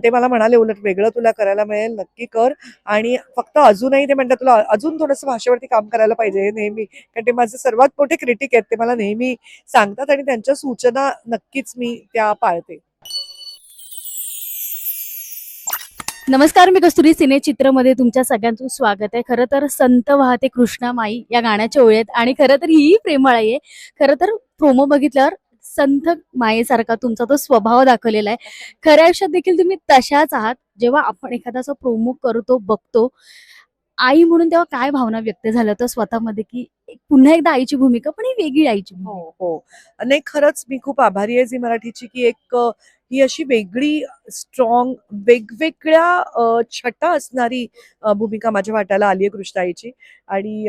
ते मला म्हणाले, उलट वेगळं तुला करायला मिळेल, नक्की कर. आणि फक्त अजूनही ते म्हणतात तुला अजून थोडंसं भाषेवरती काम करायला पाहिजे हे नेहमी, कारण ते माझे सर्वात मोठे क्रिटिक आहेत. ते मला नेहमी सांगतात आणि त्यांच्या सूचना नक्कीच मी त्या पाळते. नमस्कार, मी कस्तुरी सिनेचित्रमध्ये तुमच्या सगळ्यांचं स्वागत आहे. खरं तर संत वाहते कृष्णा माई या गाण्याच्या ओळी आहेत आणि खरं तर ही प्रेमळ आहे. खरं तर प्रोमो बघितल्यावर संत मायेसारखा तुमचा तो स्वभाव दाखवलेला आहे. खऱ्या आयुष्यात देखील तुम्ही तशाच आहात. जेव्हा आपण एखादा प्रोमो करतो बघतो आई म्हणून, तेव्हा काय भावना व्यक्त झाल्या तर स्वतःमध्ये, की पुन्हा एकदा आईची भूमिका, पण ही वेगळी आईची भूमिका. हो, हो. नाही, खरंच मी खूप आभारी आहे झी मराठीची, की ही अशी वेगळी स्ट्रॉंग वेगवेगळ्या छटा असणारी भूमिका माझ्या वाट्याला आली आहे कृष्णाईची. आणि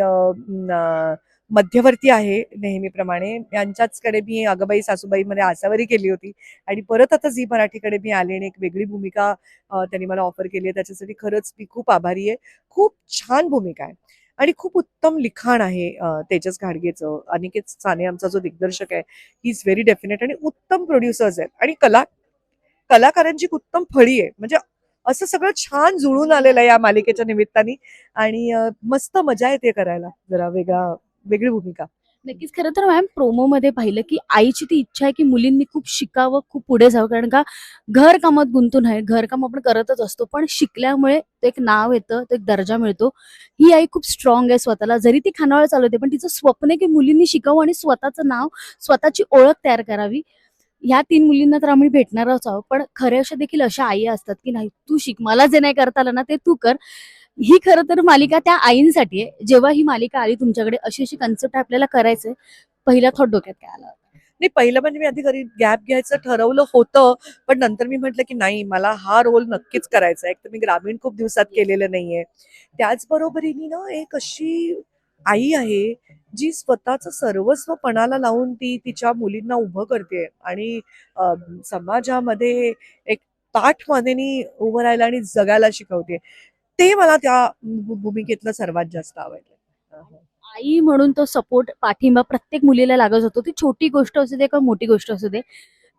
मध्यवर्ती आहे नेहमीप्रमाणे. यांच्याचकडे मी अगबाई सासूबाईमध्ये आसावरी केली होती आणि परत आता झी मराठीकडे मी आले आणि एक वेगळी भूमिका त्यांनी मला ऑफर केली आहे. त्याच्यासाठी खरंच मी खूप आभारी आहे. खूप छान भूमिका आहे आणि खूप उत्तम लिखाण आहे तेजस घाडगेचं. अनिकेत साने आमचा जो दिग्दर्शक आहे, ही इज व्हेरी डेफिनेट. आणि उत्तम प्रोड्युसर्स आहेत आणि कलाकारांची उत्तम फळी आहे. म्हणजे असं सगळं छान जुळून आलेलं आहे या मालिकेच्या निमित्ताने. आणि मस्त मजा येते करायला जरा वेगळी भूमिका. नक्कीच. खरं तर मॅम, प्रोमो मध्ये पाहिलं की आईची ती इच्छा आहे की मुलींनी खूप शिकावं, खूप पुढे जावं, कारण का घर कामात गुंतून आहे. घरकाम आपण करतच असतो, पण शिकल्यामुळे ते एक नाव येतं, तो एक दर्जा मिळतो. ही आई खूप स्ट्रॉंग आहे स्वतःला, जरी ती खानावळ चालवते, पण तिचं स्वप्न आहे की मुलींनी शिकावं आणि स्वतःचं नाव, स्वतःची ओळख तयार करावी. ह्या 3 मुलींना तर आम्ही भेटणारच आहोत, पण खऱ्या आयुष्यात देखील अशा आई असतात की नाही, तू शिक, मला जे नाही करता आलं ना ते तू कर. ही खरं तर मालिका त्या आईंसाठी आहे. जेव्हा ही मालिका आली तुमच्याकडे, अशी अशी कन्सेप्ट आपल्याला करायचंय, पहिला थॉट डोक्यात काय आला? नाही, पहिलं म्हणजे मी आधी घरी गॅप घ्यायचं ठरवलं होतं, पण नंतर मी म्हटलं की नाही, मला हा रोल नक्कीच करायचा आहे. एक तर मी ग्रामीण खूप दिवसात केलेलं नाहीये. त्याचबरोबरीने ना एक अशी आई आहे जी स्वतःचं सर्वस्व पणाला लावून ती तिच्या मुलींना उभं करते आणि समाजामध्ये एक ताठ मानेनी उभं राहायला आणि जगायला शिकवते. ते मला त्या भूमिकेतलं सर्वात जास्त आवडलं. आई म्हणून तो सपोर्ट, पाठिंबा प्रत्येक मुलीला लागत होतो. ती छोटी गोष्ट असू दे किंवा मोठी गोष्ट असू दे.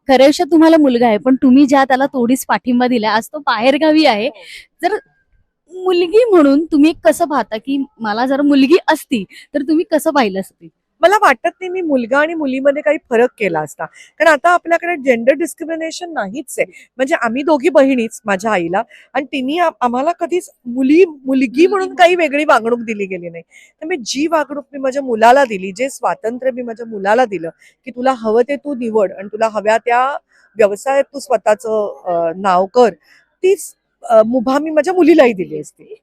खऱ्या आयुष्यात तुम्हाला मुलगा आहे, पण तुम्ही ज्या त्याला थोडीच पाठिंबा दिला, आज तो बाहेरगावी आहे. जर मुलगी म्हणून तुम्ही कसं पाहता, की मला जर मुलगी असती तर तुम्ही कसं पाहिलं असती? मला वाटत नाही मी मुलगा आणि मुलीमध्ये काही फरक केला असता, कारण आता आपल्याकडे जेंडर डिस्क्रिमिनेशन नाहीच आहे. म्हणजे आम्ही दोघी बहिणीच माझ्या आईला, आणि तिने आम्हाला कधीच मुलगी म्हणून काही वेगळी वागणूक दिली गेली नाही. तर मी जी वागणूक मी माझ्या मुलाला दिली, जे स्वातंत्र्य मी माझ्या मुलाला दिलं, की तुला हवं ते तू निवड आणि तुला हव्या त्या व्यवसायात तू स्वतःचं नाव कर, तीच मुभा मी माझ्या मुलीलाही दिली असती.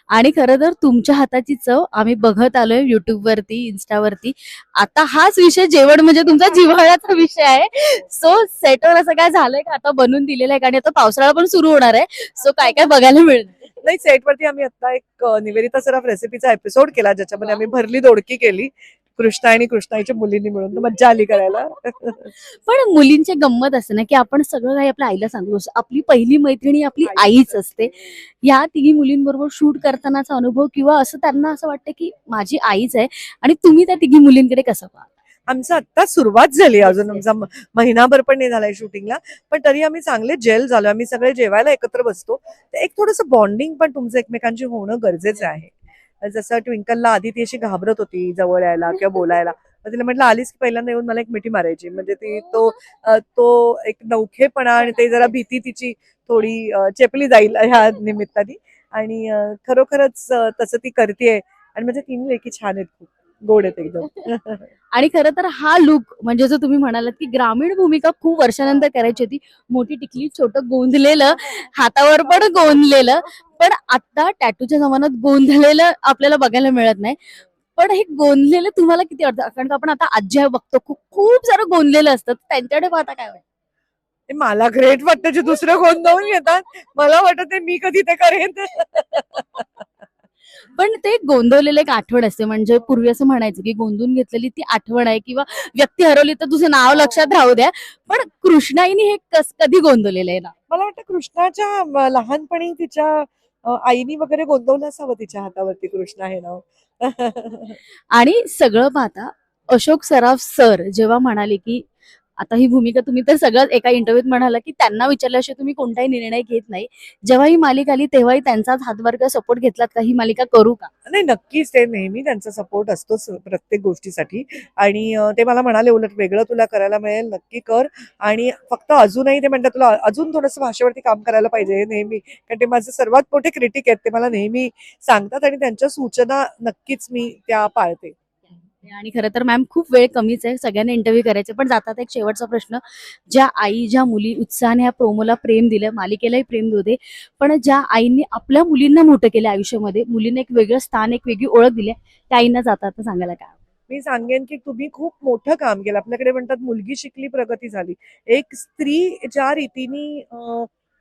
आणि खरं तर तुमच्या हाताची चव आम्ही बघत आलोय YouTube वरती, Instaवरती. आता हाच विषय, जेवण म्हणजे तुमचा जिव्हाळ्याचा विषय आहे. सो सेटवर असं काय झालंय का, आता बनवून दिलेलं आहे आणि आता पावसाळा पण सुरू होणार आहे, सो काय काय बघायला मिळणार? नाही, सेटवरती आम्ही आता एक निवेदिता सराफ रेसिपीचा एपिसोड केला, ज्याच्यामध्ये आम्ही भरली दोडकी केली कृष्णा आणि कृष्णाईच्या मुलींनी मिळून. तर मज्जा आली करायला. पण मुलींची गंमत असते ना, की आपण सगळं काही आपल्या आईला सांगतो. आपली पहिली मैत्रिणी आपली आईच असते. या तिघी मुलींबरोबर शूट करतानाचा अनुभव, किंवा असं त्यांना असं वाटतं की माझी आईच आहे, आणि तुम्ही त्या तिघी मुलींकडे कसं पाहता? आमचं आत्ता सुरुवात झाली, अजून आमचा महिनाभर पण नाही झालाय शूटिंगला, पण तरी आम्ही चांगले जेल झालो. आम्ही सगळे जेवायला एकत्र बसतो. तर एक थोडंसं बॉन्डिंग पण तुमचं एकमेकांची होणं गरजेचं आहे. जसं ट्विंकलला आधी ती अशी घाबरत होती जवळ यायला किंवा बोलायला. मग तिला म्हटलं, आलीस की पहिल्यांदा येऊन मला एक मिठी मारायची, म्हणजे ती तो एक नवखेपणा आणि ते जरा भीती तिची थोडी चेपली जाईल ह्या निमित्ताने. आणि खरोखरच तसं ती करतेय. आणि म्हणजे 3 लेकी छान आहेत, खूप गोड आहेत एकदम. आणि खरं तर हा लुक, म्हणजे जो तुम्ही म्हणालात की ग्रामीण भूमिका खूप वर्षानंतर करायची होती, मोठी टिकली, छोटं गोंधलेलं, हातावर पण गोंधलेलं, पण आता टॅटूच्या जमान्यात गोंधलेलं आपल्याला बघायला मिळत नाही. पण हे गोंधलेलं तुम्हाला किती वाटतं? कारण का आपण आता आजी बघतो, खूप खूप सारं गोंधलेलं असतं, त्यांच्याकडे पाहता काय वाटतं? ते मला ग्रेट वाटतं जे दुसरं गोंधळून घेतात. मला वाटत मी कधी ते करेन. पण ते गोंधवलेलं एक आठवण असते, म्हणजे पूर्वी असं म्हणायचं की गोंधून घेतलेली ती आठवण आहे, किंवा व्यक्ती हरवली तर तुझं नाव लक्षात राहू द्या. पण कृष्णाईने हे कधी गोंधवलेलं आहे ना? मला वाटतं कृष्णाच्या लहानपणी तिच्या आईनी वगैरे गोंदवलं असावं तिच्या हातावरती कृष्णा हे नाव. आणि सगळं पाहता, अशोक सराफ सर जेव्हा म्हणाले की आता ही भूमिका तुम्ही तर सगळं एका इंटरव्ह्यूत म्हणाला की त्यांना विचारल्याशिवाय तुम्ही कोणताही निर्णय घेत नाही. जेव्हा ही मालिका आली तेव्हाही त्यांचाच हातभार किंवा सपोर्ट घेतलात का ही मालिका करू का? नाही, नक्कीच ते नेहमी त्यांचा सपोर्ट असतोच प्रत्येक गोष्टीसाठी. आणि ते मला म्हणाले, उलट वेगळं तुला करायला मिळेल, नक्की कर. आणि फक्त अजूनही ते म्हणतात तुला अजून थोडंसं भाषेवरती काम करायला पाहिजे, हे नेहमी. कारण ते माझे सर्वात मोठे क्रिटिक आहेत, ते मला नेहमी सांगतात आणि त्यांच्या सूचना नक्कीच मी त्या पाळते. आणि खरं तर मॅम खूप वेळ कमीच आहे, सगळ्यांना इंटरव्ह्यू करायचे. पण जातात एक शेवटचा प्रश्न, ज्या आई ज्या मुली उत्साहाने ह्या प्रोमोला प्रेम दिलं, मालिकेलाही प्रेम देऊ दे, पण ज्या आईंनी आपल्या मुलींना मोठं केलं आयुष्यामध्ये, मुलींना एक वेगळं स्थान, एक वेगळी ओळख दिली, त्या आईंना जातात सांगायला काय? मी सांगेन की तुम्ही खूप मोठं काम केलं. आपल्याकडे म्हणतात मुलगी शिकली प्रगती झाली. एक स्त्री ज्या रीतीने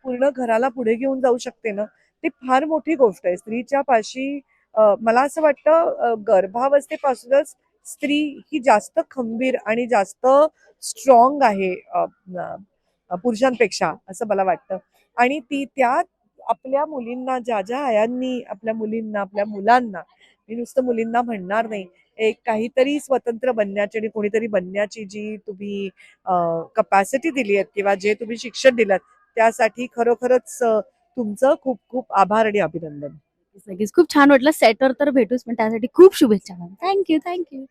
पूर्ण घराला पुढे घेऊन जाऊ शकते ना, ती फार मोठी गोष्ट आहे. स्त्रीच्या पाशी मला असं वाटतं गर्भावस्थेपासूनच स्त्री ही जास्त खंबीर आणि जास्त स्ट्रॉंग आहे पुरुषांपेक्षा, असं मला वाटतं. आणि ती त्या आपल्या मुलींना, ज्या ज्या आयांनी आपल्या मुलींना, आपल्या मुलांना, मी नुसतं मुलींना म्हणणार नाही, एक काहीतरी स्वतंत्र बनण्याची आणि कोणीतरी बनण्याची जी तुम्ही कपॅसिटी दिली आहेत किंवा जे तुम्ही शिक्षण दिलं, त्यासाठी खरोखरच तुमचं खूप खूप आभार आणि अभिनंदन. नक्कीच खूप छान वाटलं. सेटवर तर भेटूच, पण त्यासाठी खूप शुभेच्छा मॅम. थँक्यू.